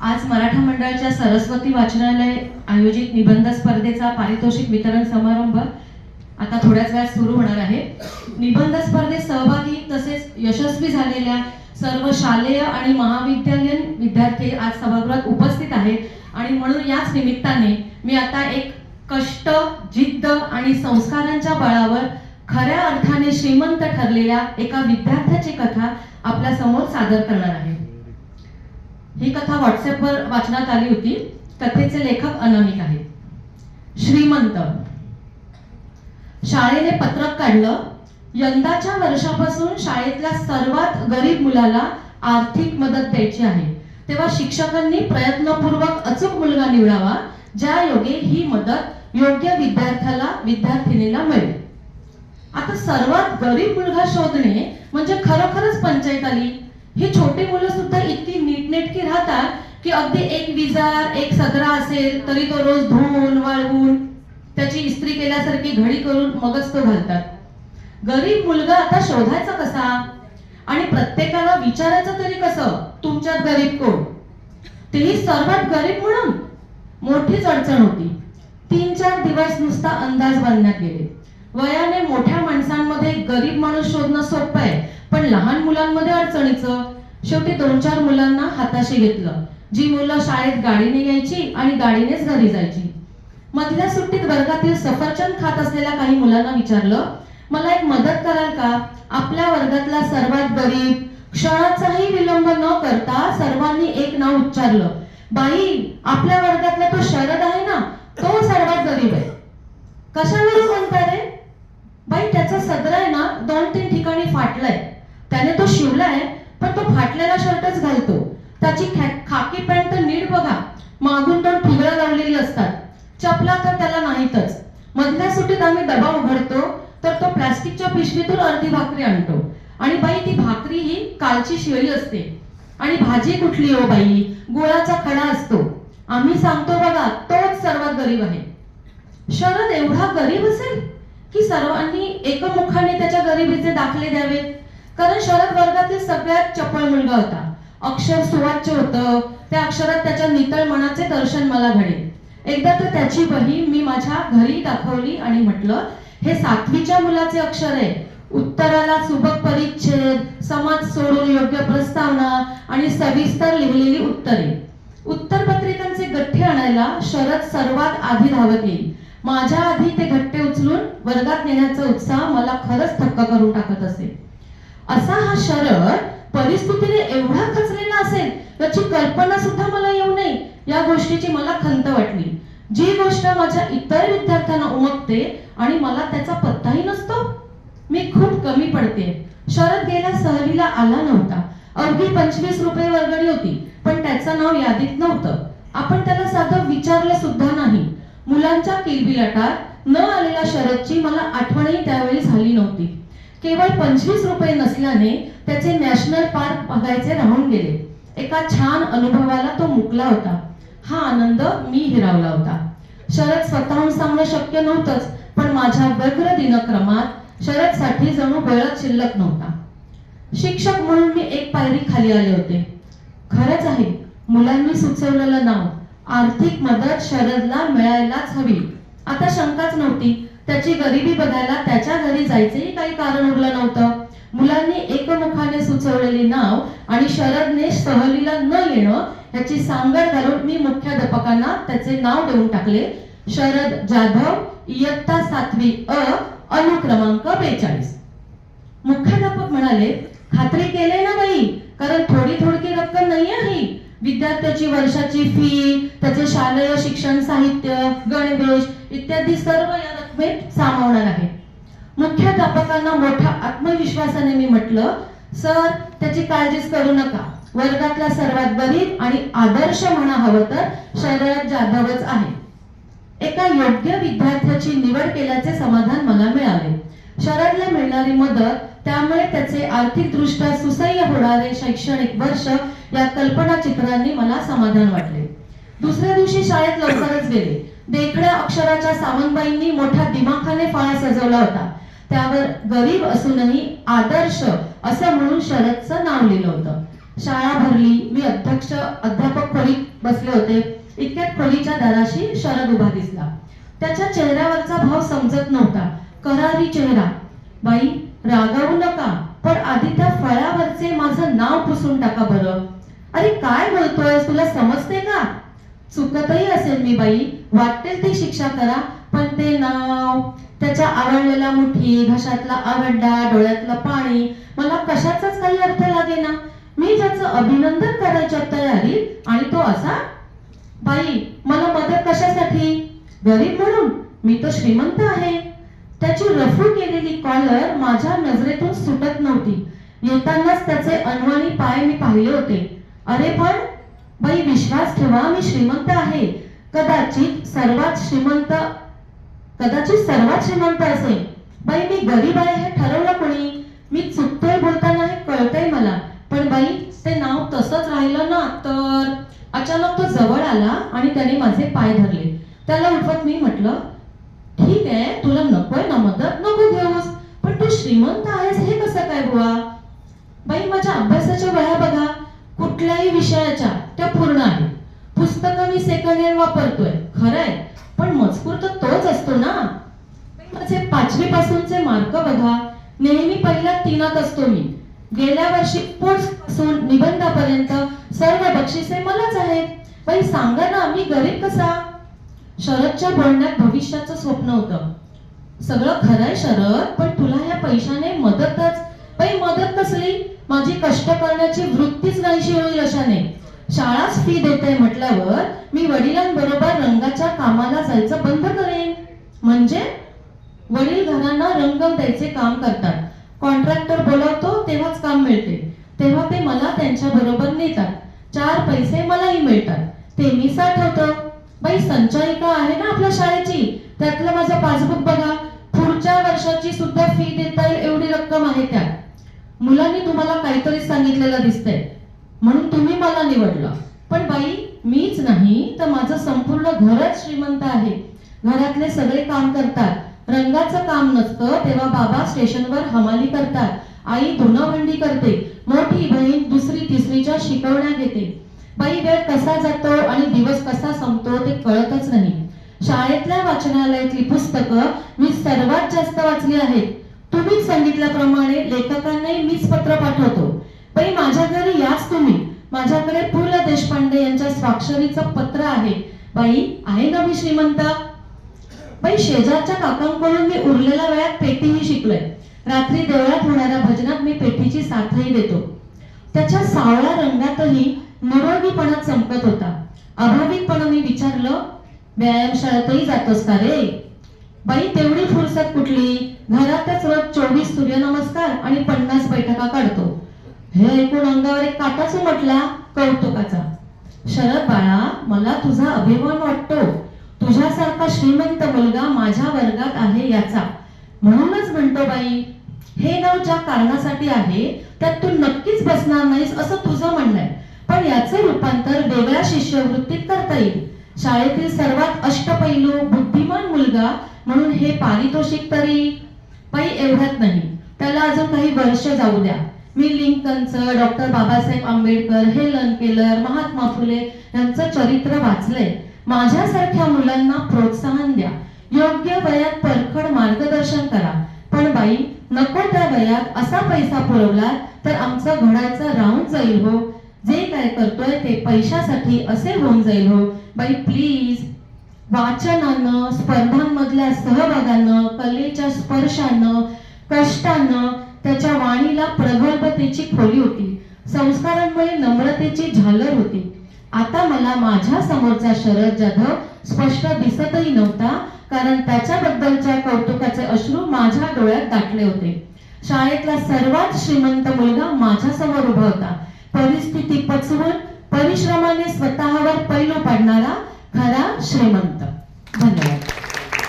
आज मराठा मंडळाच्या सरस्वती वाचनालय आयोजित निबंध स्पर्धेचा पारितोषिक वितरण समारंभ आता थोड्याच वेळात सुरू होणार आहे. निबंध स्पर्धेत सहभागी तसेच यशस्वी झालेल्या सर्व शालेय आणि महाविद्यालयीन विद्यार्थी आज सभागृहात उपस्थित आहेत आणि म्हणून याच निमित्ताने मी आता एक कष्ट, जिद्द आणि संस्कारांच्या बळावर खऱ्या अर्थाने श्रीमंत ठरलेल्या एका विद्यार्थ्याची कथा आपल्या समोर सादर करणार आहे. ही कथा व्हॉट्सअपवर वाचण्यात आली होती. कथेचे लेखक अनामिक आहेत. श्रीमंत. शाळेने पत्रक काढलं. यंदाच्या वर्षापासून शाळेतल्या सर्वात गरीब मुलाला आर्थिक मदत द्यायची आहे. तेव्हा शिक्षकांनी प्रयत्नपूर्वक अचूक मुलगा निवडावा, ज्या योगे ही मदत योग्य विद्यार्थिनीला मिळेल. आता सर्वात गरीब मुलगा शोधणे म्हणजे खरोखरच पंचायत आली. ही छोटी मुलं सुद्धा इतकी नीटनेटकी राहतात की अगदी एक विजार, एक सदरा असेल तरी तो रोज धुवून वाळवून त्याची इस्त्री केल्यासारखी घडी करून मगच तो घालतात. गरीब मुलगा आता शोधायचा कसा आणि प्रत्येकाला विचारायचं तरी कसं, तुमच्यात गरीब कोण? तेही सर्वात गरीब म्हणून. मोठीच अडचण होती. 3-4 दिवस नुसता अंदाज बांधण्यात गेले. वयाने मोठ्या माणसांमध्ये गरीब माणूस शोधणं सोपं आहे, पण लहान मुलांमध्ये अडचणीचं. शेवटी 2-4 मुलांना हाताशी घेतलं. जी मुलं शाळेत गाडीने यायची आणि गाडीनेच घरी जायची. मधल्या सुट्टीत वर्गातील सफरचंद खात असलेल्या काही मुलांना विचारलं, मला एक मदत कराल का? आपल्या वर्गातला सर्वात गरीब. क्षणाचाही विलंब न करता सर्वांनी एक नाव उच्चारलं. बाई, आपल्या वर्गातला तो शरद आहे ना, तो सर्वात गरीब आहे. कशावरून म्हणता रे? बाई, त्याचा सदरा आहे ना 2-3 ठिकाणी फाटलाय. त्याने तो शिवलाय, पण तो फाटलेला शर्टच घालतो. त्याची खाकी पॅन्ट नीट बघा, मागून 2 ठिगळं लावलेली असतात. चपला तर त्याला नाहीतच. मधल्या सुट्टीत आम्ही डबा उघडतो तर तो प्लास्टिकच्या पिशवीतून अर्धी भाकरी आणतो आणि बाई ती भाकरी ही कालची शिळी असते. आणि भाजी कुठली हो बाई? गुळाचा खडा असतो. आम्ही सांगतो बघा, तोच सर्वात गरीब आहे. शरद एवढा गरीब असेल की सर्वांनी एकमुखाने त्याच्या गरिबीचे दाखले द्यावेत? कारण शरद वर्गातील सगळ्यात चपळ मुलगा होता. अक्षर सुवाच्य होतं. त्या अक्षरात त्याच्या नितळ मनाचे दर्शन मला घडेल. एकदा तर त्याची वही मी माझ्या घरी दाखवली आणि म्हटलं, हे 7वीच्या मुलाचे अक्षर आहे. उत्तराला सुबक परिच्छेद, समाज सोडून योग्य प्रस्तावना आणि सविस्तर लिहिलेली उत्तरे. उत्तर पत्रिकांचे गठ्ठे आणायला शरद सर्वात आधी धावत येईल. माझ्या आधी ते गठ्ठे उचलून वर्गात नेण्याचा उत्साह मला खरंच थक्क करून टाकत असे. असा हा शरद परिस्थितीने एवढा खचलेला असेल याची कल्पना सुद्धा मला येऊ नये, या गोष्टीची मला खंत वाटली. जी गोष्ट माझ्या इतर विद्यार्थ्यांना उमगते आणि मला त्याचा पत्ताही नसतो. मी खूप कमी पडते. शरद गेल्या सहलीला आला नव्हता. अवघी 25 रुपये वर्गणी होती, पण त्याचं नाव यादीत नव्हतं. आपण त्याला साधं विचारलं सुद्धा नाही. मुलांच्या किलबिलाटात न आलेल्या शरदची मला आठवणही त्यावेळी झाली नव्हती. केवळ 25 रुपये नसल्याने त्याचे नॅशनल पार्क बघायचे राहून गेले. एका छान अनुभवाला तो मुकला होता. हा आनंद मी हिरावला होता. शरद स्वतःहून सांगणं शक्य नव्हतंच, पण माझ्या व्यग्र दिनक्रमात शरदसाठी जणू वेळच शिल्लक नव्हता. शिक्षक म्हणून मी एक पायरी खाली आले होते. खरंच आहे, मुलांनी सुचवलेलं नाव आर्थिक मदत शरदला मिळायलाच हवी. आता शंकाच नव्हती. त्याची गरिबी बघायला त्याच्या घरी जायचेही काही कारण उरलं नव्हतं. मुलांनी एकमुखाने सुचवलेले नाव आणि शरदने सहलीला न येणं याची सांगड घालून मी मुख्याध्यापकांना त्याचे नाव देऊन टाकले. शरद जाधव, इयत्ता 7वी अ, अनुक्रमांक 42. मुख्याध्यापक म्हणाले, खात्री केले ना बाई? कारण थोडी रक्कम नाही आहे. विद्यार्थ्याची वर्षाची फी, त्याचे शालेय शिक्षण साहित्य, गणवेश इत्यादी सर्व या रकमेत सामावणार आहे. मुख्याध्यापकांना मोठ्या आत्मविश्वासाने मी म्हटलं, सर, त्याची काळजीच करू नका. वर्गातला सर्वात गरीब आणि आदर्श म्हणा हवं तर शरद जाधवच आहे. एका योग्य विद्यार्थ्याची निवड केल्याचे समाधान मला मिळाले. शरदला मिळणारी मदत, त्यामुळे त्याचे आर्थिकदृष्ट्या सुसह्य होणारे शैक्षणिक वर्ष या कल्पना चित्रांनी मला समाधान वाटले. दुसऱ्या दिवशी शाळेत लवकरच गेले. देखण्या अक्षराच्या सावंतबाईंनी मोठ्या दिमाखाने फळा सजवला होता. त्यावर गरीब असूनही आदर्श असं म्हणून शरदचं नाव लिहिलं होतं. शाळा भरली. मी अध्यापक खोलीत बसले होते. इतक्यात खोलीच्या दाराशी शरद उभा दिसला. त्याच्या चेहऱ्यावरचा भाव समजत नव्हता. करारी चेहरा. बाई, रागावू नका, पण आधी त्या फळ्यावरचे माझं नाव पुसून टाका बरं. अरे काय बोलतोय, तुला समजते का? चुकतही असेल मी बाई, वाटेल ती शिक्षा करा, पण ते नाव, त्याच्या आवडलेल्या मुठी, घशातला आवडला, डोळ्यातलं पाणी, मला कशाचाच काही अर्थ लागेना. मी ज्याचं अभिनंदन करायच्या तयारीत आणि तो असा. बाई, मला मदत कशासाठी? गरीब म्हणून? मी तो श्रीमंत आहे. त्याची रफू केलेली कॉलर माझ्या नजरेतून सुटत नव्हती. येतानाच त्याचे अनवाणी पाय मी पाहिले होते. अरे पण बाई, विश्वास ठेवा, मी श्रीमंत आहे. कदाचित सर्वात श्रीमंत असेल. बाई, मी गरीब आहे हे ठरवलं कोणी? मी चुकतोय बोलताना हे कळतंय मला, पण बाई, ते नाव तसंच राहिलं ना तर. अचानक तो जवळ आला आणि त्याने माझे पाय धरले. त्याला उठवत मी म्हटलं, ठीक आहे, तुला नकोय ना मदत, नको घेऊस, पण तू श्रीमंत आहेस हे कसं काय बुवा? बाई, माझ्या अभ्यासाच्या वह्या बघा, कुठल्याही विषयाच्या त्या पूर्ण आहे. पुस्तकं मी सेकंड हँड वापरतोय खरंय, पण मजकूर तर तोच असतो ना. माझे 5वी पासूनचे मार्क बघा, नेहमी पहिल्या 3त असतो मी. गेल्या वर्षी स्पोर्ट्स पासून निबंधापर्यंत सर्व बक्षिसे मलाच आहेत. बाई सांगा ना, मी गरीब कसा? शरदच्या बोलण्यात भविष्याचं स्वप्न होतं. सगळं खरंय शरद, पण तुला ह्या पैशाने मदतच. बाई, मदत कसली? माझी कष्ट करण्याची वृत्तीच नाहीशी होईल अशाने. शाळाच फी देते म्हटल्यावर मी वडिलांबरोबर रंगाच्या कामाला जायचं बंद करेन. म्हणजे वडील घरांना रंग द्यायचे काम करतात. कॉन्ट्रॅक्टर बोलावतो तेव्हाच काम मिळते, तेव्हा ते मला त्यांच्या बरोबर नेतात. 4 पैसे मलाही मिळतात, ते मी साठवतो. बाई, संचायिका आहे ना आपल्या शाळेची, त्यातलं माझं पासबुक बघा, पुढच्या वर्षाची सुद्धा फी देता येईल एवढी रक्कम आहे त्यात. मुलांनी तुम्हाला काहीतरी सांगितलेलं दिसतंय म्हणून तुम्ही मला निवडलं, पण बाई, मीच नाही तर माझं संपूर्ण घरच श्रीमंत आहे. घरातले सगळे काम करतात. रंगाचं काम नसतं तेव्हा बाबा स्टेशनवर हमाली करतात, आई धुणभांडी करते, मोठी बहीण 2री 3रीच्या शिकवण्या घेते. बाई, वेळ कसा जातो आणि दिवस कसा संपतो ते कळतच नाही. शाळेतल्या वाचनालयातली पुस्तकं मी सर्वात जास्त वाचली आहेत. तुम्हीच सांगितल्याप्रमाणे लेखकांनाही मीच पत्र पाठवतो. बाई, माझ्या घरी याच तुम्ही. माझ्याकडे पु ल देशपांडे यांच्या स्वाक्षरीचं पत्र आहे. बाई, आहे ना मी श्रीमंत? बाई, शेजारच्या काकांकडून मी उरलेल्या वेळात पेटीही शिकलोय. रात्री देवळात होणाऱ्या भजनात मी पेटीची साथही देतो. त्याच्या सावळ्या रंगातही निरोगीपणा चमकत होता. अभावितपणाने विचारलं, व्यायामशाळेतही जातोस का रे? बाई, तेवढी फुरसत कुठली? घरातच रोज 24 सूर्यनमस्कार आणि 50 बैठका काढतो. हे ऐकून अंगावर एक काटाच उमटला कौतुकाचा. शरद बाळा, मला तुझा अभिमान वाटतो. तुझ्यासारखा श्रीमंत मुलगा माझ्या वर्गात आहे याचा. म्हणूनच म्हणतो बाई, हे नाव ज्या कारणासाठी आहे त्यात तू नक्कीच बसणार नाहीस असं तुझं म्हणणं आहे, पण याचे रूपांतर वेगळ्या शिष्यवृत्तीत करता येईल. शाळेतील सर्वात अष्टपैलू बुद्धिमान मुलगा म्हणून हे पारितोषिक तरी. बाई, एवढ्यात नाही, त्याला अजून काही वर्ष जाऊ द्या. मी लिंकनचं, doctor Babasaheb Ambedkar, Helen Keller, Mahatma Phule यांचं चरित्र वाचलंय. माझ्यासारख्या मुलांना प्रोत्साहन द्या. योग्य वयात परखड मार्गदर्शन करा. पण बाई, नको त्या वयात असा पैसा पुरवला तर आमचं घडायचं राहून जाईल हो. जे काय करतोय ते पैशासाठी असे होऊन जाईल हो. बाई प्लीज. वाचनानं, स्पर्धांमधल्या सहभागानं, कलेच्या स्पर्शानं, कष्टानं त्याच्या वाणीला प्रगल्भतेची खोली होती. संस्कारांमुळे नम्रतेची झालर होती. आता मला माझ्या समोरचा शरद जाधव स्पष्ट दिसतही नव्हता, कारण त्याच्याबद्दलच्या कौतुकाचे अश्रू माझ्या डोळ्यात दाटले होते. शाळेतला सर्वात श्रीमंत मुलगा माझ्या समोर उभा होता. परिस्थिती पचवून